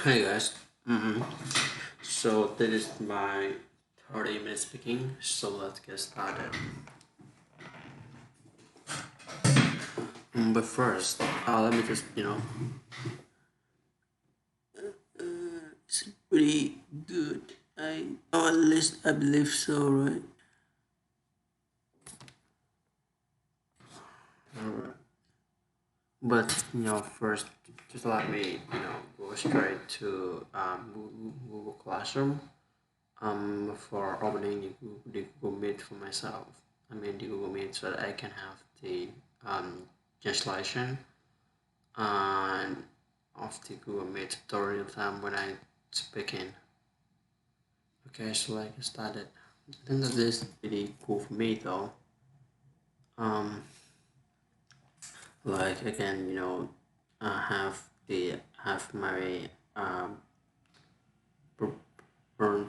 Hey guys. So this is my 30 minute speaking. So let's get started. But first, let me just it's pretty good. At least I believe so, right? Alright. But first, just let me go straight to Google Classroom. For opening the Google Meet for myself. I mean the Google Meet so that I can have the translation and of the Google Meet tutorial time when I speaking. Okay, so I get started. I think that this is pretty cool for me though. Um, like again, I have my pr-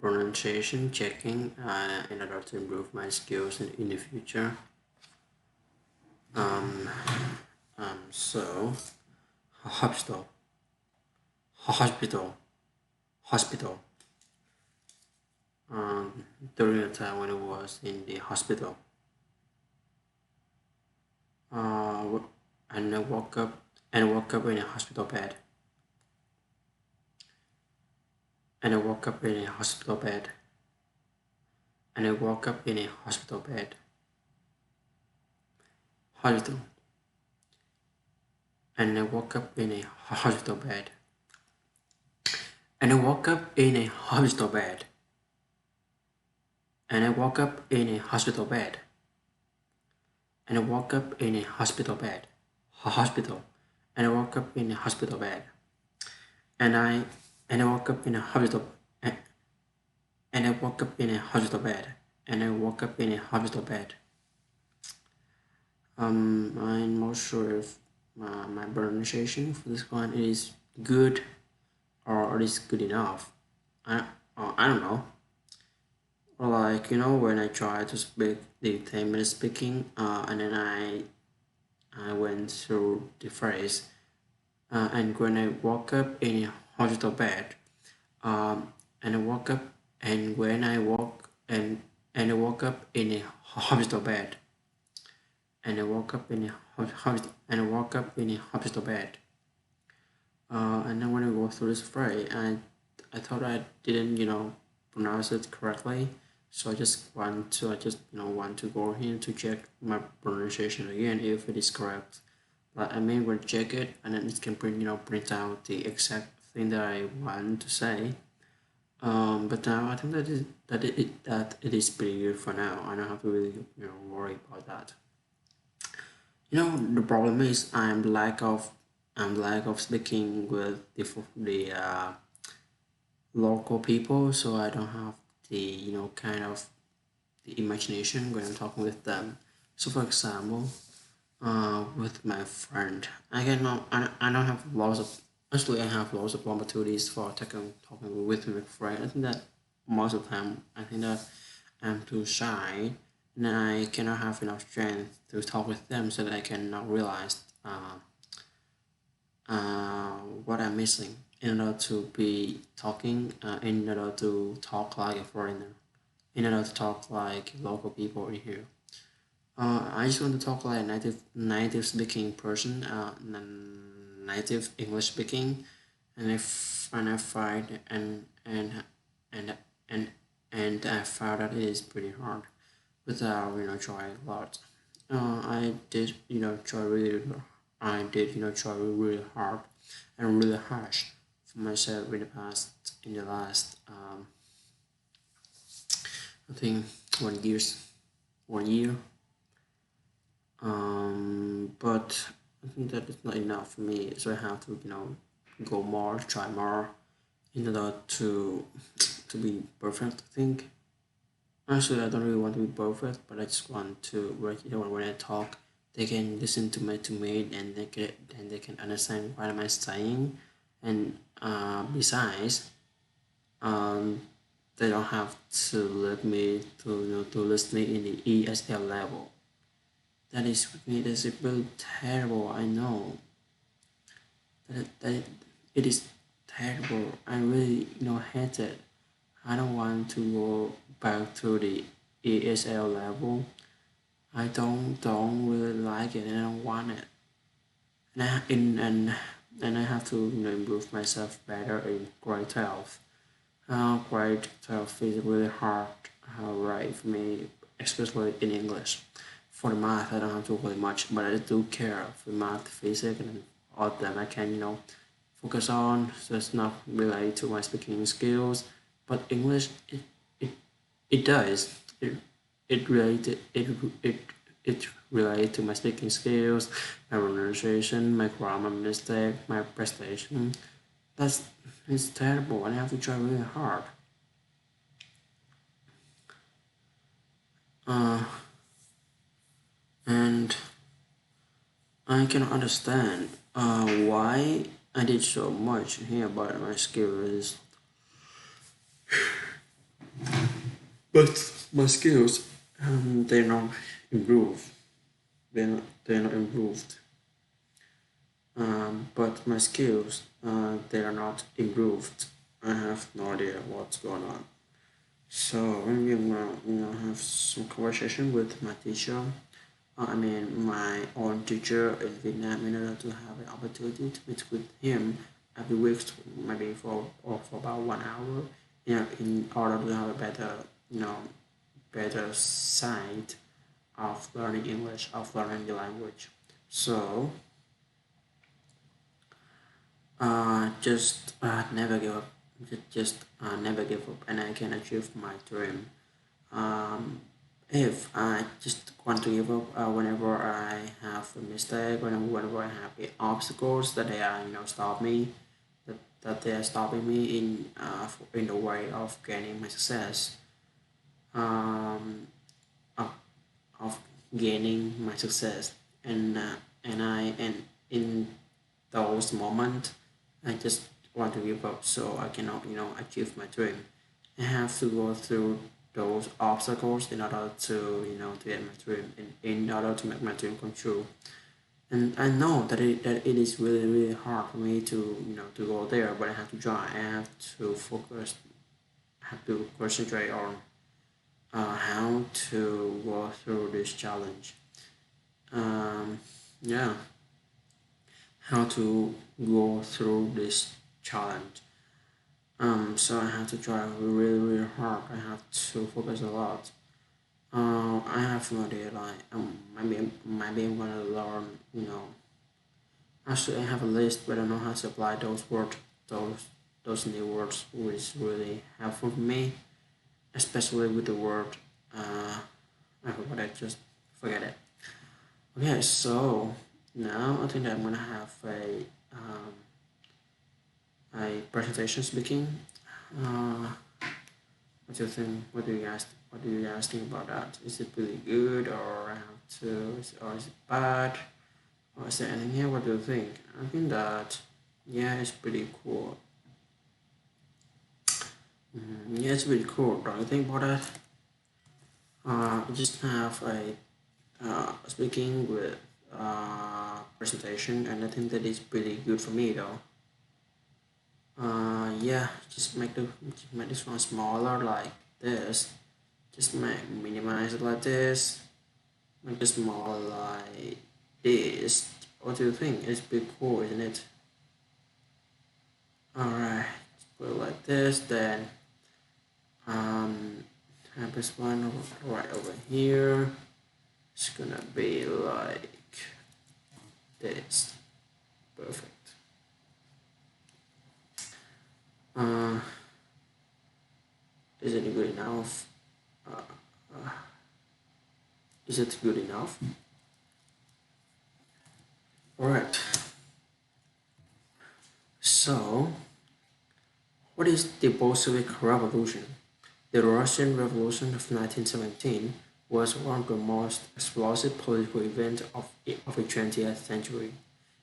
pronunciation checking in order to improve my skills in the future. Um, so hospital, hospital, hospital. During the time when I was in the hospital, uh, and I woke up in a hospital bed, and I woke up in a hospital bed, and I woke up in a hospital bed, hospital, and I woke up in a hospital bed, and I woke up in a hospital bed, and I woke up in a hospital bed, and I woke up in a hospital bed, hospital, and I woke up in a hospital bed, and I and I woke up in a hospital, and I woke up in a hospital bed, and I woke up in a hospital bed. I'm not sure if my pronunciation for this one is good or it is good enough. I don't know. Like when I try to speak the 10 minute speaking, and then I went through the phrase, and when I woke up in a hospital bed, and I woke up, and when I woke and I woke up in a hospital bed, and I woke up in a hospital, and I woke up in a hospital bed. And then when I go through this phrase, I thought I didn't pronounce it correctly, so I just want to go here to check my pronunciation again if it is correct. But I mean, when check it, and then it can print out the exact thing that I want to say. But now I think that it is pretty good for now. I don't have to really worry about that. The problem is I'm lack of speaking with the local people, so I don't have the kind of the imagination when I'm talking with them. So for example, with my friend, I don't have lots of actually I have lots of opportunities for talking with my friend. I think that most of the time I think that I'm too shy and I cannot have enough strength to talk with them so that I cannot realize what I'm missing in order to be talking, in order to talk like a foreigner, in order to talk like local people in here. I just want to talk like a native speaking person, native English speaking, and I find and and and I found that it is pretty hard without trying a lot. I did try really I did try really hard and really harsh for myself in the last I think 1 years 1 year. But I think that is not enough for me, so I have to go more, try more in order to be perfect. I think actually I don't really want to be perfect, but I just want to when I talk, they can listen to me and they can understand what am I saying, and besides, um, they don't have to let me to listen in the ESL level. That is really terrible. I know that it is terrible. I really, hate it. I don't want to go back to the ESL level. I don't really like it, and I don't want it. And I have to improve myself better in grade 12. Grade 12 is really hard, right, for me, especially in English. For the math, I don't have to worry much, but I do care for math, physics, and all of them I can, focus on. So it's not related to my speaking skills, but English, it, it does. It it related to my speaking skills, my pronunciation, my grammar mistake, my presentation. That's it's terrible, and I have to try really hard. Uh, and I cannot understand why I did so much here about my skills, but my skills they're not improved. They're not improved. But my skills they are not improved. I have no idea what's going on. So when we have some conversation with my teacher, I mean my own teacher in Vietnam, in order to have an opportunity to meet with him every week, maybe for about 1 hour, in order to have a better, better side of learning English, of learning the language. So just never give up. Just never give up, and I can achieve my dream. Um, if I just want to give up whenever I have a mistake, whenever I have obstacles that they are stop me, that they are stopping me in the way of gaining my success, um, of, of gaining my success, and in those moments I just want to give up so I cannot achieve my dream. I have to go through those obstacles in order to to get my dream, in order to make my dream come true. And I know that it is really really hard for me to to go there, but I have to try. I have to focus. I have to concentrate on how to go through this challenge. um, yeah, how to go through this challenge. So I have to try really, really hard. I have to focus a lot. I have no idea. Like, maybe I'm gonna learn. Actually, I have a list, but I don't know how to apply those those new words, which is really helpful for me, especially with the word. I forgot it. Just forget it. Okay, so now I think that I'm gonna have a presentation speaking. Uh, what do you think? What do you guys think about that? Is it really good, or I have to, or is it bad, or is there anything here? What do you think? I think that yeah, it's pretty cool. Yeah, it's pretty cool. Don't you think about that? I just have a speaking with presentation, and I think that is pretty good for me though. Yeah, just make this one smaller like this. Just minimize it like this. Make it smaller like this. What do you think? It's pretty cool, isn't it? Alright, put it like this. Then um, have this one right over here. It's gonna be like this. Perfect. Uh, is it good enough? Uh, uh, is it good enough? Alright. So, what is the Bolshevik Revolution? The Russian Revolution of 1917 was one of the most explosive political events of the 20th century.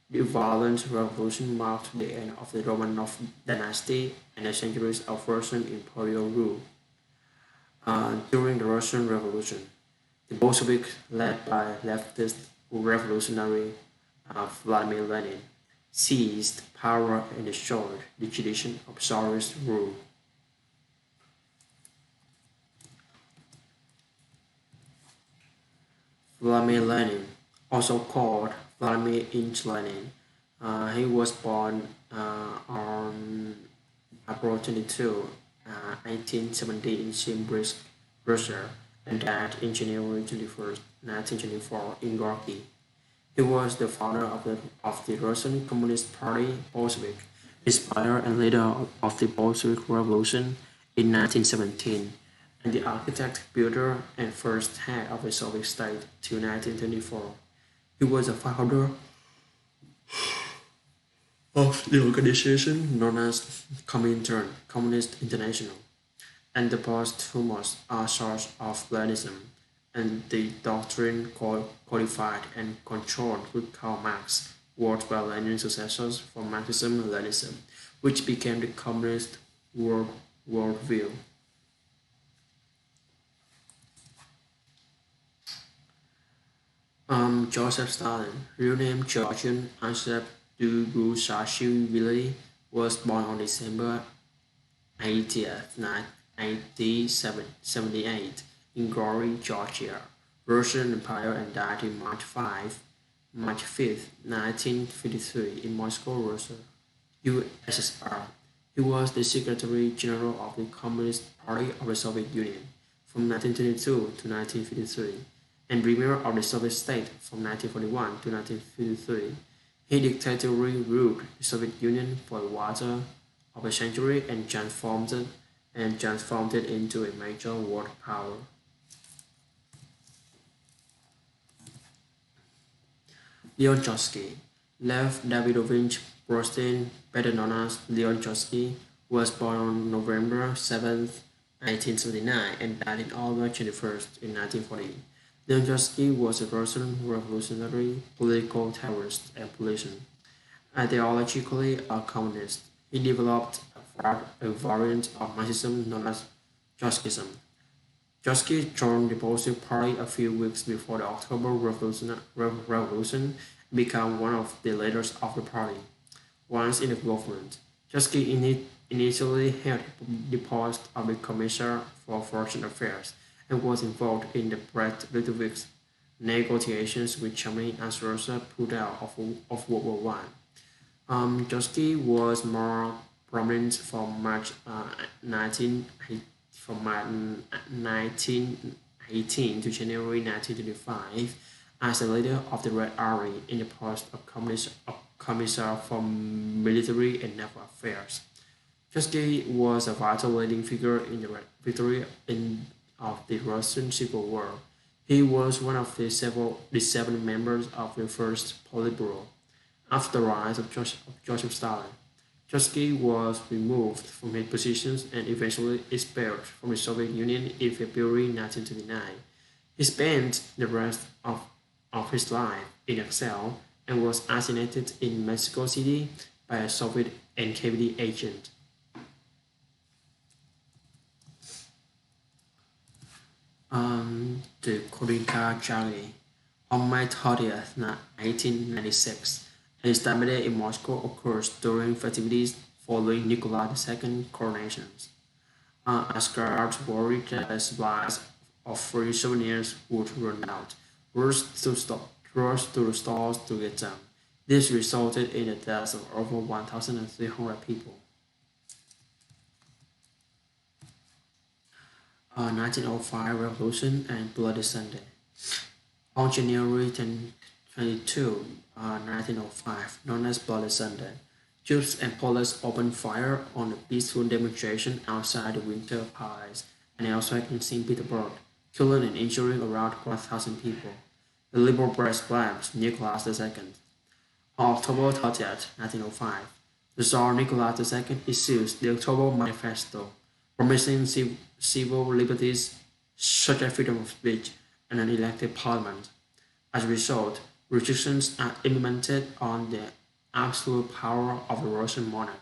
The violent revolution marked the end of the Romanov dynasty and the centuries of Russian imperial rule. During the Russian Revolution, the Bolsheviks, led by leftist revolutionary Vladimir Lenin, seized power and destroyed the tradition of Tsarist rule. Vladimir Lenin, also called Vladimir Ilyich Lenin, he was born on April 22, 1870 in Simbirsk, Russia, and died in January 21st, 1924 in Gorky. He was the founder of the Russian Communist Party Bolshevik, inspired and leader of the Bolshevik Revolution in 1917, and the architect, builder, and first head of the Soviet state till 1924. He was a founder of the organization known as Comintern, Communist International, and the posthumous source of Leninism, and the doctrine codified and controlled with Karl Marx, worked by Lenin's successors for Marxism-Leninism, which became the communist worldview. Joseph Stalin, real name Georgian Asep Dugusashvili, was born on December 80th, 1978 in Gori, Georgia, Russian Empire, and died in March 5th, 1953 in Moscow, Russia, USSR. He was the Secretary General of the Communist Party of the Soviet Union from 1922 to 1953 and Premier of the Soviet state from 1941 to 1953. He dictatorially ruled the Soviet Union for a quarter of a century and transformed it into a major world power. Leon Trotsky, Lev Davidovich Brostin, better known as Leon Trotsky, was born on November 7th, 1979 and died on August 21st in 1940. Leon Trotsky was a Russian revolutionary, political terrorist, and politician. Ideologically a communist, he developed a variant of Marxism known as Trotskyism. Trotsky joined the Bolshevik Party a few weeks before the October Revolution and became one of the leaders of the party. Once in the government, Trotsky initially held the post of a commissioner for foreign affairs and was involved in the Brest-Litovsk negotiations with Germany as Russia pulled out of World War One. Trotsky was more prominent from March 1918 to January 1925 as the leader of the Red Army in the post of Commissar for Military and Naval Affairs. Trotsky was a vital leading figure in the victory of the Russian Civil War. He was one of the seven members of the first Politburo. After the rise of Joseph Stalin, Trotsky was removed from his positions and eventually expelled from the Soviet Union in February 1929. He spent the rest of his life in exile and was assassinated in Mexico City by a Soviet NKVD agent. The Korinka Jaggi. On May 30th, 1896, an instability in Moscow occurs during festivities following Nikolai II's coronations. As guards worried that the supplies of free souvenirs would run out, rushed to the stores to get them. This resulted in the deaths of over 1,300 people. 1905 Revolution and Bloody Sunday. On January 22, 1905, known as Bloody Sunday, troops and police opened fire on a peaceful demonstration outside the Winter Palace and elsewhere in St. Petersburg, killing and injuring around 1,000 people. The Liberal Press blames Nicholas II. On October 30th, 1905, the Tsar Nicholas II issues the October Manifesto, promising civil liberties such as freedom of speech and an elected parliament. As a result, restrictions are implemented on the absolute power of the Russian monarch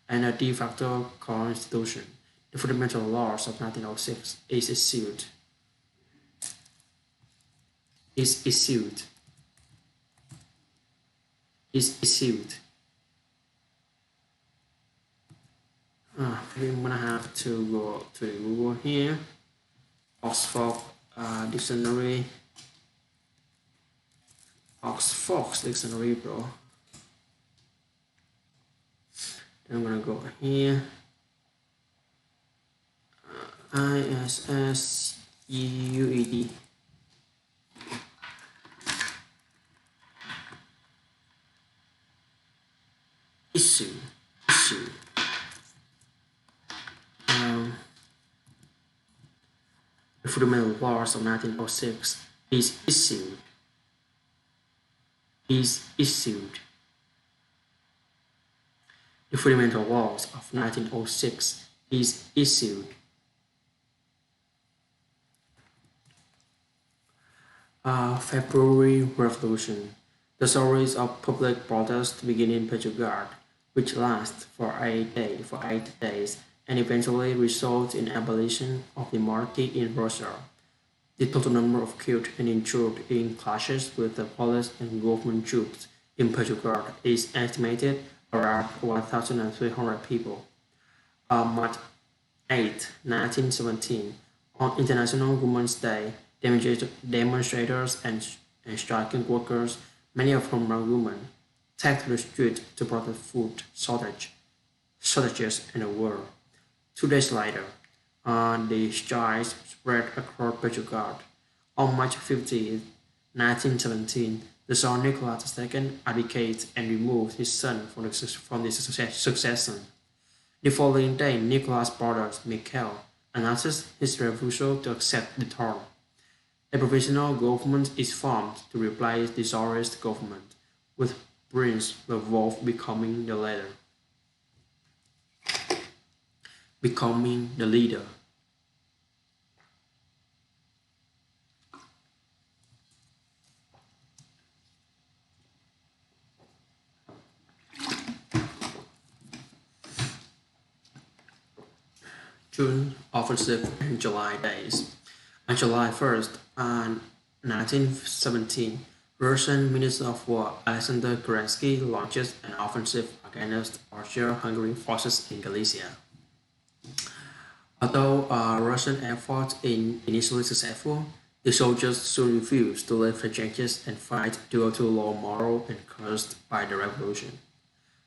and a de facto constitution. The Fundamental Laws of 1906 is issued. I'm gonna have to go to the Google here. Oxford Dictionary. Oxford Dictionary, bro. Then I'm gonna go here. ISSEUED. Issue. Issue. Um, the Fundamental Laws of 1906 is issued. Is issued. The Fundamental Laws of 1906 is issued. February Revolution. The series of public protests began in Petrograd, which lasted for 8 days, and eventually resulted in abolition of the monarchy in Russia. The total number of killed and injured in clashes with the police and government troops in Petrograd is estimated around 1,300 people. On March 8, 1917, on International Women's Day, demonstrators and striking workers, many of whom were women, took to the street to protest food shortages in the war. 2 days later, the strikes spread across Petrograd. On March 15, 1917, the Tsar Nicholas II abdicated and removed his son from the succession. The following day, Nicholas' brother Mikhail announced his refusal to accept the throne. A provisional government is formed to replace the Tsarist government, with Prince Lvov becoming the leader. June offensive and July days. On July 1st, 1917, Russian Minister of War Alexander Kerensky launches an offensive against Austro-Hungary forces in Galicia. Although Russian efforts initially successful, the soldiers soon refused to leave the trenches and fight due to low morale caused by the revolution.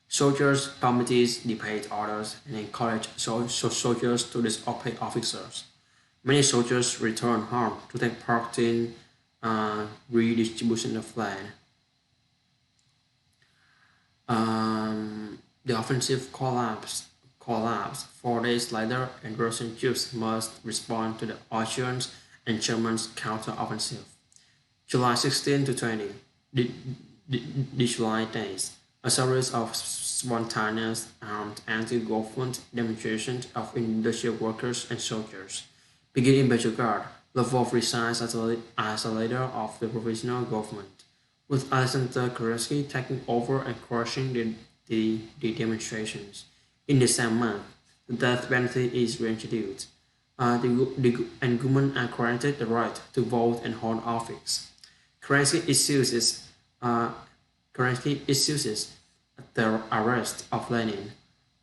Soldiers' committees debate orders and encourage soldiers to disobey officers. Many soldiers returned home to take part in redistribution of land. The offensive collapsed 4 days later, and Russian troops must respond to the Austrians and Germans' counter-offensive. July 16 to 20, the, the July days, a series of spontaneous armed anti-government demonstrations of industrial workers and soldiers began in Petrograd. Lvov resigns as a leader of the provisional government, with Alexander Kerensky taking over and crushing the demonstrations. In the same month, the death penalty is reintroduced. And women are granted the right to vote and hold office. Kerensky issues his, uh, the arrest of Lenin,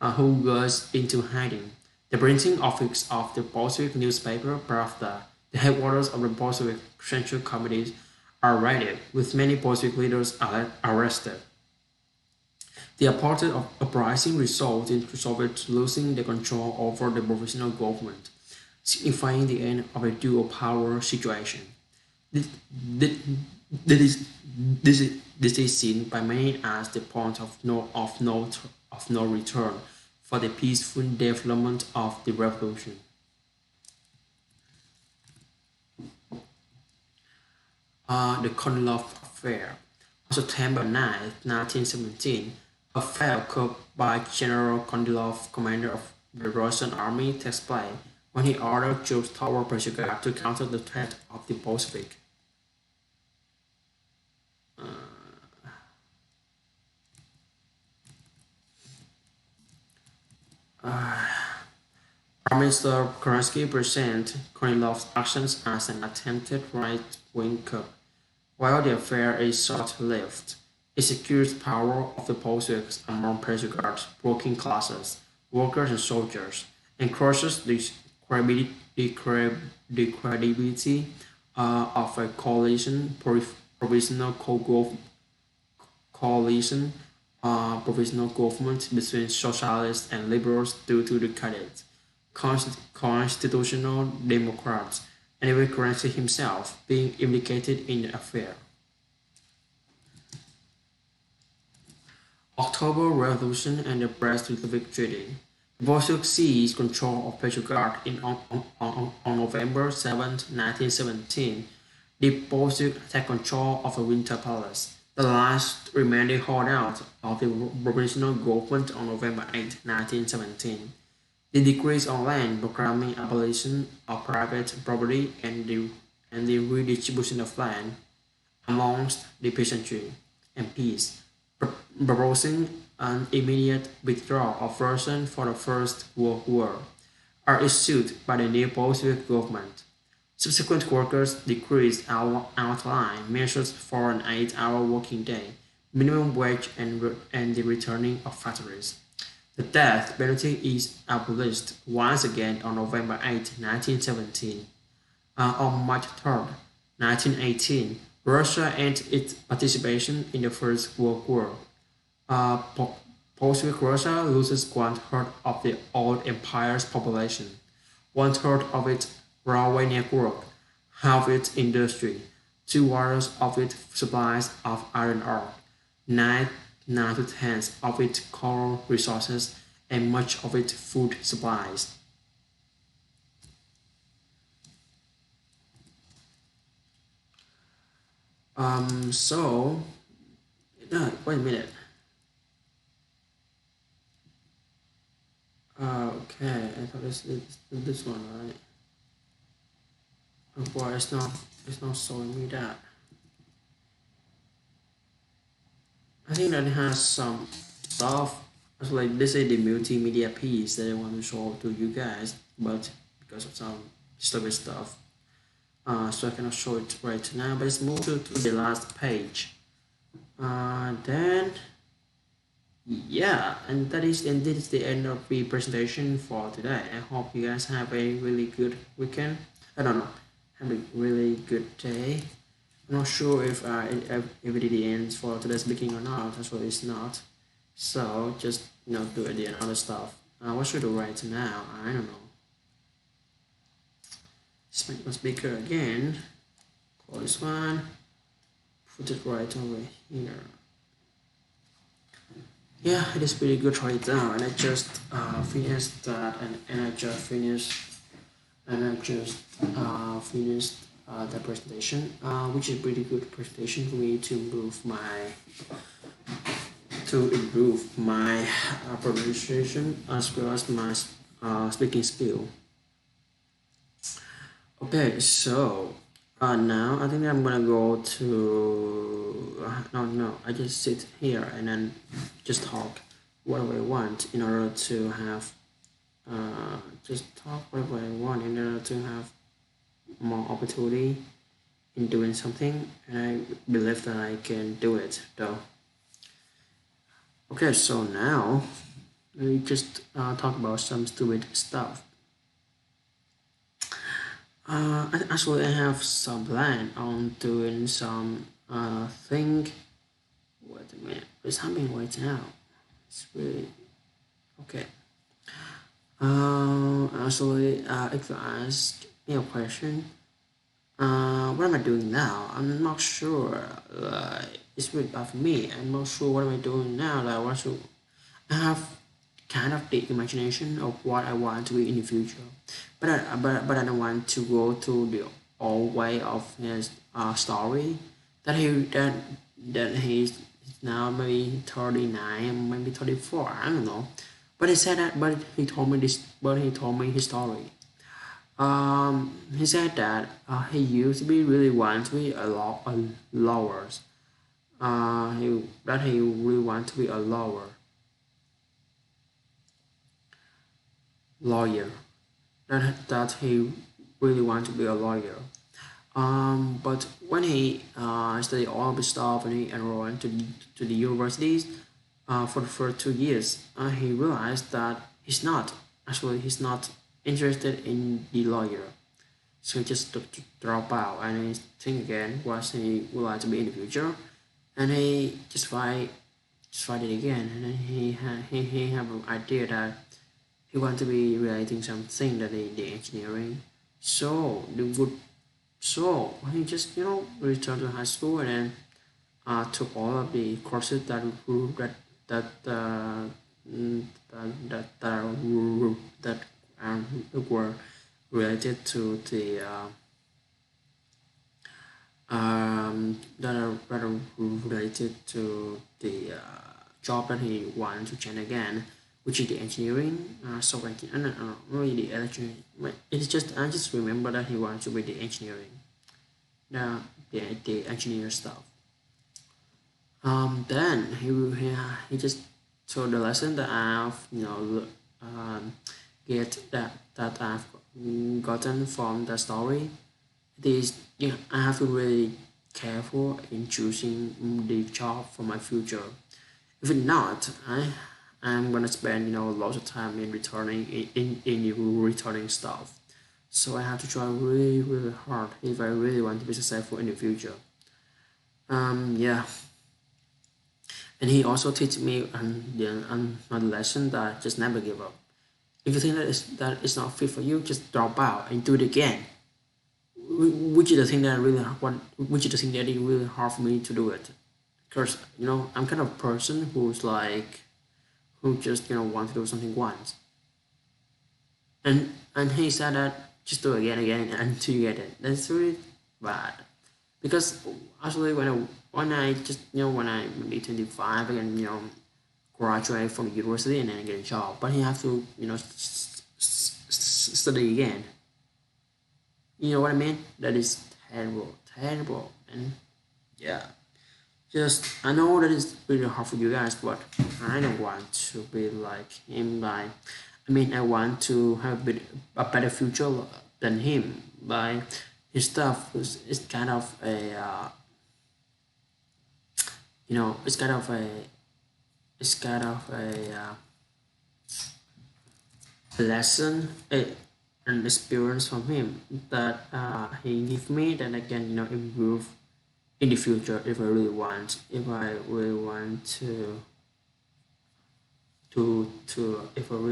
who goes into hiding. The printing office of the Bolshevik newspaper Pravda, the headquarters of the Bolshevik Central Committee, are raided, with many Bolshevik leaders arrested. The apparent uprising resulted in the Soviets losing the control over the provisional government, signifying the end of a dual power situation. This, this is seen by many as the point of no return for the peaceful development of the revolution. The Kornilov affair. On September 9, 1917, a failed coup by General Kornilov, commander of the Russian army, takes place when he ordered troops toward Petrograd to counter the threat of the Bolshevik. Prime Minister Kerensky presented Kornilov's actions as an attempted right-wing coup. While the affair is short-lived, it secures power of the Bolsheviks among Petrograd's working classes, workers and soldiers, and crushes the credibility of a provisional coalition provisional government between socialists and liberals due to the candidate, constitutional democrats, and even Currency himself being implicated in the affair. October Revolution and the Brest-Litovsk Treaty. The Bolshevik seized control of Petrograd on November 7, 1917. The Bolsheviks attacked control of the Winter Palace, the last remaining holdout of the provisional government on November 8, 1917. The decrees on land proclaiming abolition of private property and the redistribution of land amongst the peasantry and peace, proposing an immediate withdrawal of Russian for the First World War, are issued by the new Bolshevik government. Subsequent workers' decrees outline measures for an 8-hour working day, minimum wage, and the returning of factories. The death penalty is abolished once again on November 8, 1917. On March 3rd, 1918, Russia ended its participation in the First World War. Uh, Bolshevik Russia loses one-third of the old empire's population, one-third of its railway network, half its industry, two-quarters of its supplies of iron ore, nine to tenths of its coal resources, and much of its food supplies. So, no, wait a minute. Okay, I thought this one, right? Oh boy, it's not showing me that. I think that it has some stuff. It's like this is the multimedia piece that I want to show to you guys, but because of some stupid stuff, so I cannot show it right now. But let's move to the last page. Then yeah, and this is the end of the presentation for today. I hope you guys have a really good weekend. I don't know, have a really good day. I'm not sure if it ends for today's speaking or not. As well, it's not. So just do it and other stuff. What should I write now? I don't know. Just make the speaker again. Call this one. Put it right over here. Yeah, it is pretty good right now, and I just finished that, and I just finished the presentation, which is pretty good presentation for me to improve my pronunciation as well as my speaking skill. Okay, so now I think I'm gonna go to no, I just sit here and then just talk whatever I want in order to have just talk whatever I want in order to have more opportunity in doing something, and I believe that I can do it though. Okay, so now we just talk about some stupid stuff. Actually, I have some plan on doing some thing. Wait a minute, what's happening right now? It's really okay. Actually, if you ask me a question, what am I doing now? I'm not sure. It's really bad for me. I'm not sure what am I doing now. Like, what should I have kind of the imagination of what I want to be in the future, but I don't want to go to the old way of his story that he's now maybe 39, maybe 34. I don't know, but he said that. But he told me this. But he told me his story. He said that he used to be really want to be a lawyer. He really want to be a lawyer. That he really want to be a lawyer. But when he studied all of his stuff and he enrolled to the universities for the first 2 years, he realized that he's not he's not interested in the lawyer. So he just took to drop out and he think again what he would like to be in the future, and he just tried it again, and then he have an idea that he want to be relating something that the engineering. So the good so he just returned to high school and then took all of the courses that that were related to the that are related to the job that he wanted to change again, which is the engineering, software engineering, really the electronic. It's just I just remember that he wanted to be the engineering, the the engineer stuff. Then he just told the lesson that I've get that I've gotten from the story. This I have to really careful in choosing the job for my future. If not, I'm gonna spend lots of time in returning in the returning stuff. So I have to try really really hard if I really want to be successful in the future. Yeah, and he also teach me another lesson that just never give up. If you think that it's not fit for you, just drop out and do it again. Which is the thing that really which is the thing that is really hard for me to do it, because I'm kind of person who's like who just want to do something once, and he said that just do it again until you get it. That's really bad, because actually when I just when I be 25 and graduate from university and then get a job, but he have to study again. You know what I mean? That is terrible, terrible, and yeah. Just I know that it's really hard for you guys, but I don't want to be like him. I mean, I want to have a better future than him. By his stuff is kind of a it's kind of a it's kind of a lesson, an experience from him that he give me that I can improve in the future if I really want to if I really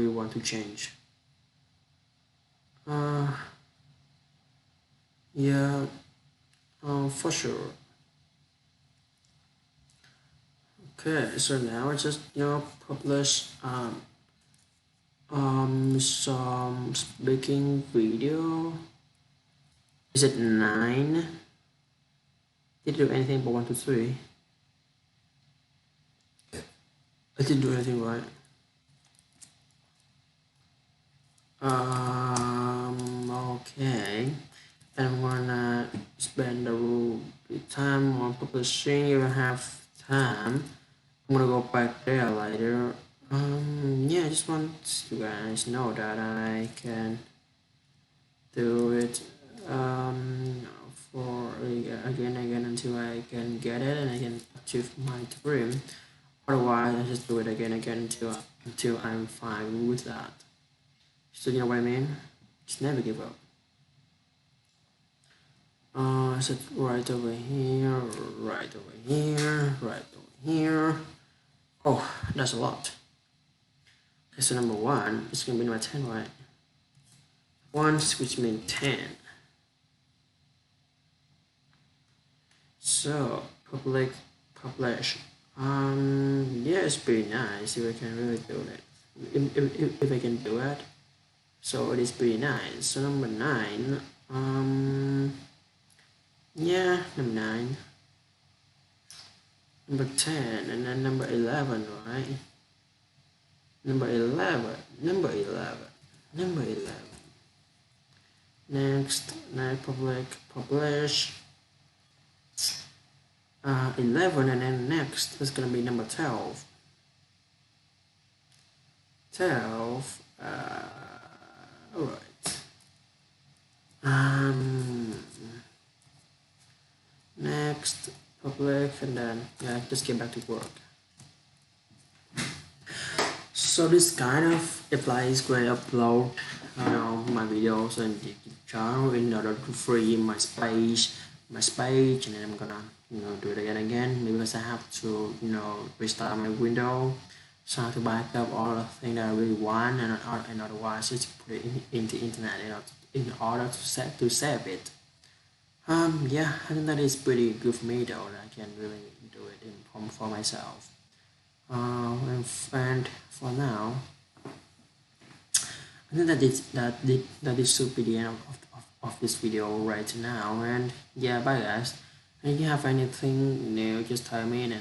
want to change. Uh, yeah, for sure. Okay, so now I just publish some speaking video. Is it 9? Did you do anything but 1, 2, 3? I didn't do anything right. Okay. I'm gonna spend the time on publishing if I have time. I'm gonna go back there later. Yeah, I just want you guys know that I can do it for again and again until I can get it and I can achieve my dream. Otherwise, I just do it again and again until I'm fine with that. So you know what I mean? Just never give up. Is it right over here, right over here, right over here? Oh, that's a lot. Okay, so number 1 is gonna be number 10, right? 1, which means 10. So publish. Yeah, it's pretty nice if I can really do it. If I can do it, so it is pretty nice. So number 9. Yeah, number 9. Number 10, and then number 11, right? Number 11, number 11, number 11. Next, publish 11, and then next is gonna be number 12. 12. All right. Next, public, and then yeah, just get back to work. So this kind of applies where I upload my videos on the channel in order to free my space, and then I'm gonna do it again because I have to restart my window. So I have to back up all the things that I really want, and otherwise just put it in the internet in order to save it. Yeah, I think that is pretty good for me though. That I can really do it for myself. And for now, I think that is should be the end of this video right now. And yeah, bye guys. And if you have anything new, just tell me, and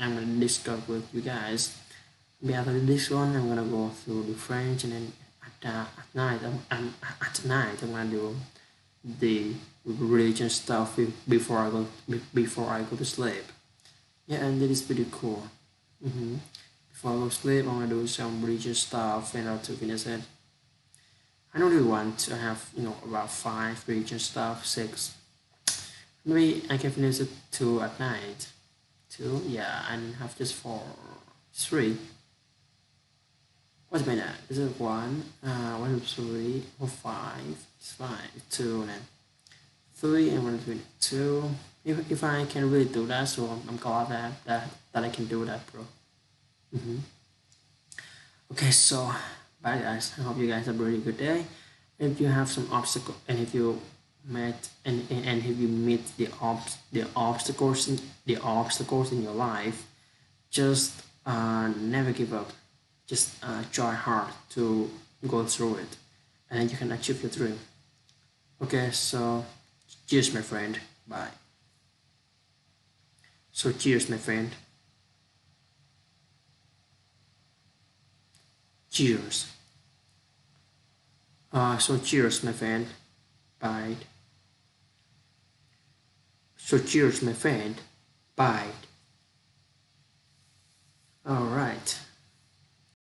I'm gonna discuss with you guys. After this one, I'm gonna go through the French, and then at night, I'm gonna do the religion stuff before I go to sleep. Yeah, and that is pretty cool. Before I go to sleep, I'm gonna do some religion stuff and how to finish it. I don't really want to have about 5 religion stuff, 6. Maybe I can finish it 2 at night. 2, yeah, and have just 4, 3. What's my that? Is it 1? 1, 3, 4, 5. It's 5, 2, and then 3 and 1, 2, 2. If I can really do that, so I'm glad that I can do that, bro. Okay, so bye guys. I hope you guys have a really good day. If you have some obstacle, and if you met and if you meet the obstacles in your life, just never give up. Just try hard to go through it, and you can achieve your dream. Okay, so cheers, my friend. Bye. So cheers, my friend. Cheers. So cheers, my friend. Bye. So cheers, my friend. Bye.